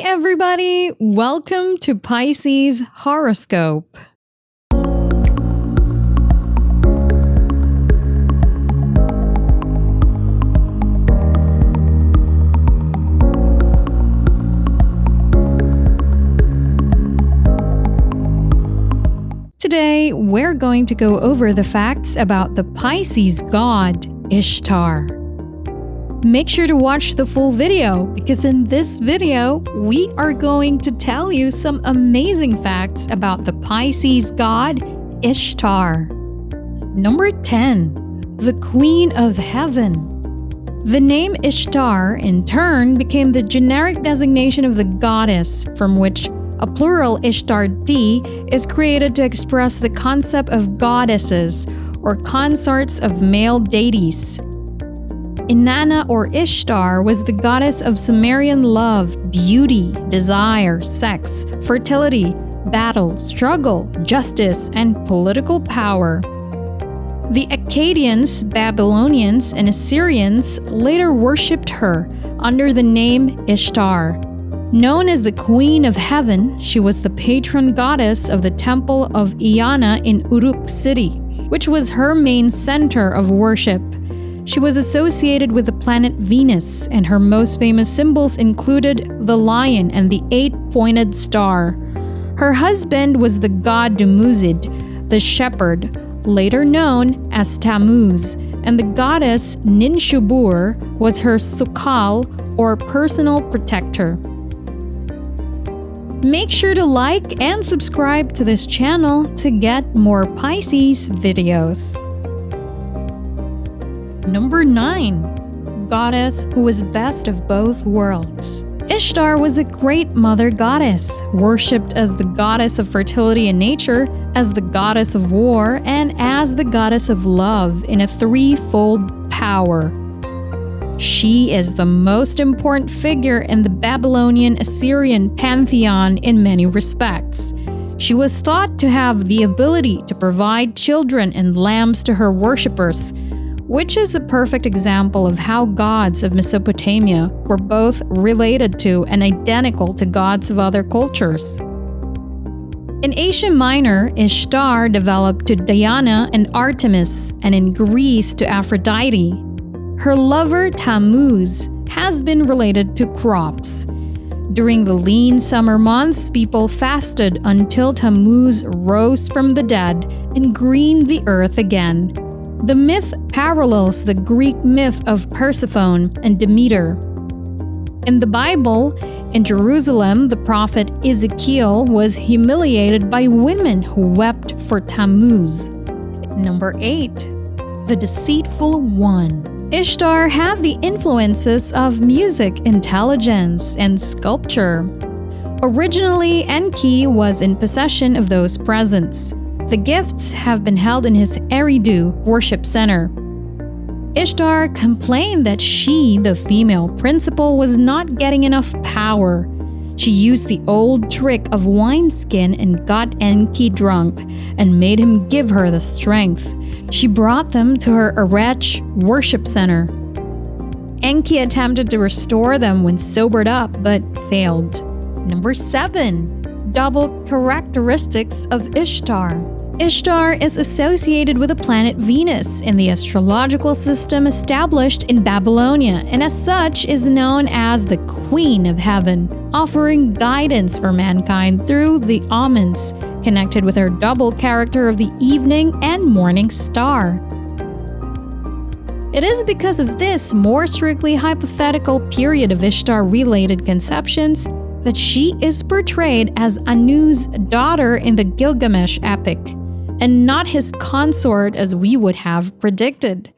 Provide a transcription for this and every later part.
everybody! Welcome to Pisces Horoscope. Today, we're going to go over the facts about the Pisces god, Ishtar. Make sure to watch the full video because in this video, we are going to tell you some amazing facts about the Pisces god, Ishtar. Number 10. The Queen of Heaven. The name Ishtar, in turn, became the generic designation of the goddess, from which a plural Ishtar-D is created to express the concept of goddesses or consorts of male deities. Inanna or Ishtar was the goddess of Sumerian love, beauty, desire, sex, fertility, battle, struggle, justice, and political power. The Akkadians, Babylonians, and Assyrians later worshipped her under the name Ishtar. Known as the Queen of Heaven, she was the patron goddess of the Temple of Eanna in Uruk city, which was her main center of worship. She was associated with the planet Venus, and her most famous symbols included the lion and the 8-pointed star. Her husband was the god Dumuzid, the shepherd, later known as Tammuz, and the goddess Ninshubur was her Sukal, or personal protector. Make sure to like and subscribe to this channel to get more Pisces videos. Number 9. Goddess who was best of both worlds. Ishtar was a great mother goddess, worshipped as the goddess of fertility and nature, as the goddess of war, and as the goddess of love in a threefold power. She is the most important figure in the Babylonian-Assyrian pantheon in many respects. She was thought to have the ability to provide children and lambs to her worshippers, which is a perfect example of how gods of Mesopotamia were both related to and identical to gods of other cultures. In Asia Minor, Ishtar developed to Diana and Artemis, and in Greece to Aphrodite. Her lover Tammuz has been related to crops. During the lean summer months, people fasted until Tammuz rose from the dead and greened the earth again. The myth parallels the Greek myth of Persephone and Demeter. In the Bible, in Jerusalem, the prophet Ezekiel was humiliated by women who wept for Tammuz. Number 8. The Deceitful One. Ishtar had the influences of music, intelligence, and sculpture. Originally, Enki was in possession of those presents. The gifts have been held in his Eridu worship center. Ishtar complained that she, the female principal, was not getting enough power. She used the old trick of wineskin and got Enki drunk and made him give her the strength. She brought them to her Erech worship center. Enki attempted to restore them when sobered up, but failed. Number 7. Double characteristics of Ishtar. Ishtar is associated with the planet Venus in the astrological system established in Babylonia, and as such is known as the Queen of Heaven, offering guidance for mankind through the omens, connected with her double character of the evening and morning star. It is because of this more strictly hypothetical period of Ishtar-related conceptions that she is portrayed as Anu's daughter in the Gilgamesh epic, and not his consort as we would have predicted.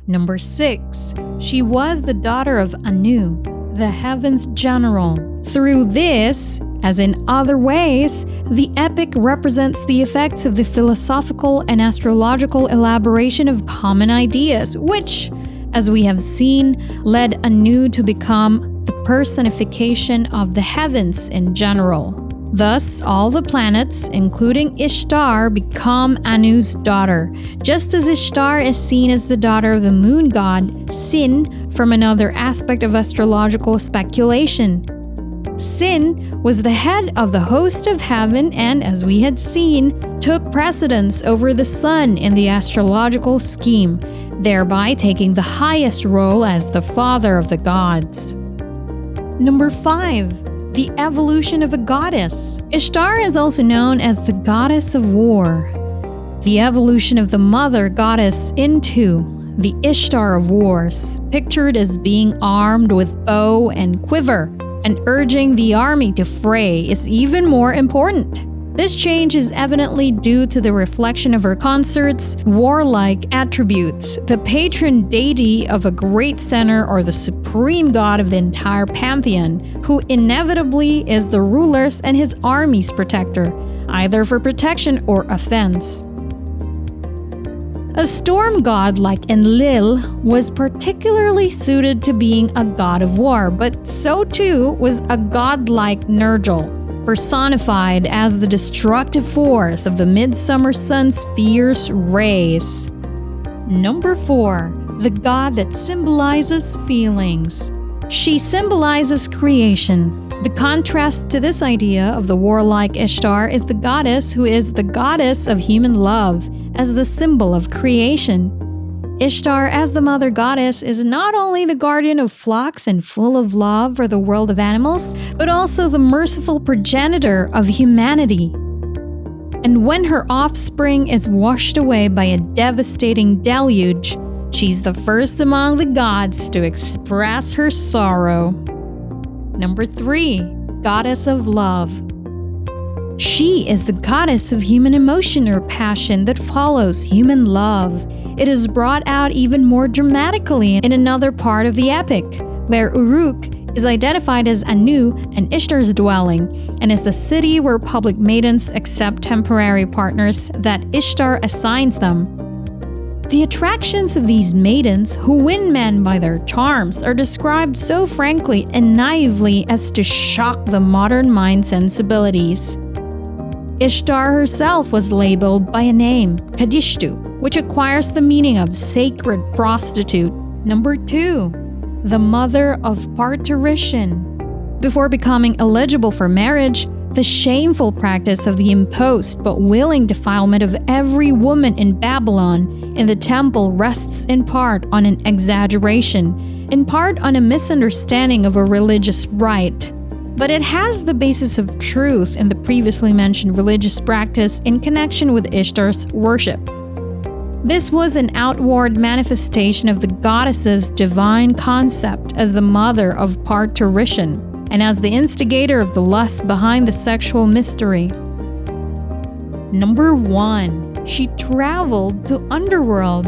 Number 6. She was the daughter of Anu, the heavens general. Through this, as in other ways, the epic represents the effects of the philosophical and astrological elaboration of common ideas, which, as we have seen, led Anu to become the personification of the heavens in general. Thus, all the planets, including Ishtar, become Anu's daughter, just as Ishtar is seen as the daughter of the moon god, Sin, from another aspect of astrological speculation. Sin was the head of the host of heaven and, as we had seen, took precedence over the sun in the astrological scheme, thereby taking the highest role as the father of the gods. Number 5. The evolution of a goddess. Ishtar is also known as the goddess of war. The evolution of the mother goddess into the Ishtar of wars, pictured as being armed with bow and quiver and urging the army to fray, is even more important. This change is evidently due to the reflection of her consort's warlike attributes, the patron deity of a great center or the supreme god of the entire pantheon, who inevitably is the ruler's and his army's protector, either for protection or offense. A storm god like Enlil was particularly suited to being a god of war, but so too was a god like Nergal, personified as the destructive force of the midsummer sun's fierce rays. Number 4. The god that symbolizes feelings. She symbolizes creation. The contrast to this idea of the warlike Ishtar is the goddess who is the goddess of human love, as the symbol of creation. Ishtar, as the mother goddess, is not only the guardian of flocks and full of love for the world of animals, but also the merciful progenitor of humanity. And when her offspring is washed away by a devastating deluge, she's the first among the gods to express her sorrow. Number 3. Goddess of love. She is the goddess of human emotion or passion that follows human love. It is brought out even more dramatically in another part of the epic, where Uruk is identified as Anu and Ishtar's dwelling, and is the city where public maidens accept temporary partners that Ishtar assigns them. The attractions of these maidens, who win men by their charms, are described so frankly and naively as to shock the modern mind's sensibilities. Ishtar herself was labeled by a name, Kadishtu, which acquires the meaning of sacred prostitute. Number 2. The mother of parturition. Before becoming eligible for marriage, the shameful practice of the imposed but willing defilement of every woman in Babylon in the temple rests in part on an exaggeration, in part on a misunderstanding of a religious rite. But it has the basis of truth in the previously mentioned religious practice in connection with Ishtar's worship. This was an outward manifestation of the goddess's divine concept as the mother of parturition, and as the instigator of the lust behind the sexual mystery. Number 1. She traveled to Underworld.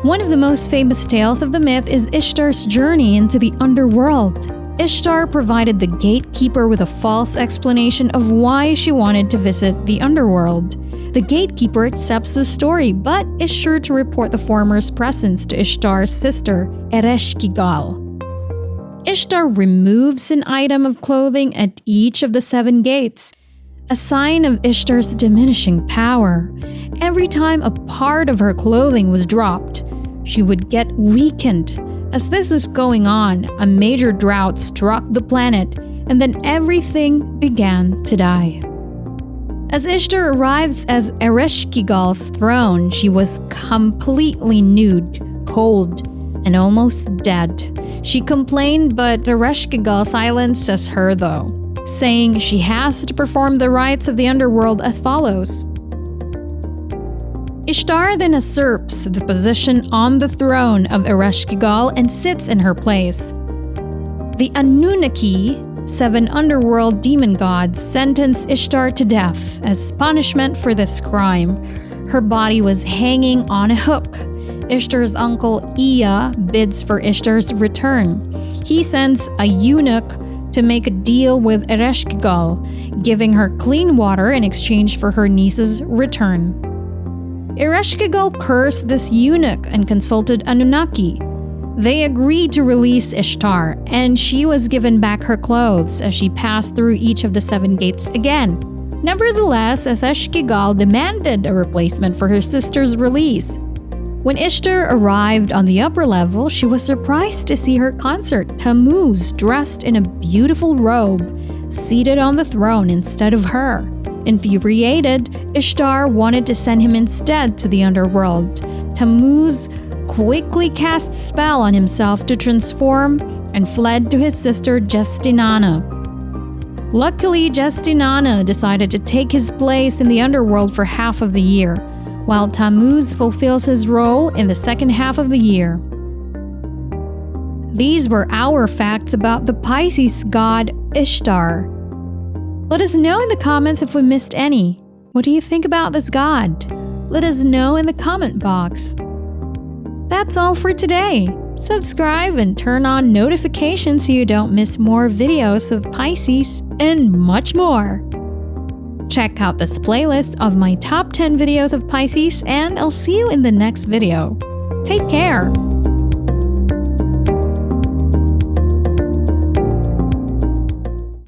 One of the most famous tales of the myth is Ishtar's journey into the Underworld. Ishtar provided the gatekeeper with a false explanation of why she wanted to visit the Underworld. The gatekeeper accepts the story, but is sure to report the former's presence to Ishtar's sister, Ereshkigal. Ishtar removes an item of clothing at each of the 7 gates, a sign of Ishtar's diminishing power. Every time a part of her clothing was dropped, she would get weakened. As this was going on, a major drought struck the planet, and then everything began to die. As Ishtar arrives as Ereshkigal's throne, she was completely nude, cold, and almost dead. She complained, but Ereshkigal silences her though, saying she has to perform the rites of the underworld as follows. Ishtar then usurps the position on the throne of Ereshkigal and sits in her place. The Anunnaki, 7 underworld demon gods, sentenced Ishtar to death as punishment for this crime. Her body was hanging on a hook. Ishtar's uncle Ea bids for Ishtar's return. He sends a eunuch to make a deal with Ereshkigal, giving her clean water in exchange for her niece's return. Ereshkigal cursed this eunuch and consulted Anunnaki. They agreed to release Ishtar, and she was given back her clothes as she passed through each of the 7 gates again. Nevertheless, Ereshkigal demanded a replacement for her sister's release. When Ishtar arrived on the upper level, she was surprised to see her consort Tammuz dressed in a beautiful robe, seated on the throne instead of her. Infuriated, Ishtar wanted to send him instead to the underworld. Tammuz quickly cast a spell on himself to transform and fled to his sister Justinana. Luckily, Justinana decided to take his place in the underworld for half of the year, while Tammuz fulfills his role in the second half of the year. These were our facts about the Pisces god Ishtar. Let us know in the comments if we missed any. What do you think about this god? Let us know in the comment box. That's all for today. Subscribe and turn on notifications so you don't miss more videos of Pisces and much more. Check out this playlist of my top 10 videos of Pisces, and I'll see you in the next video. Take care!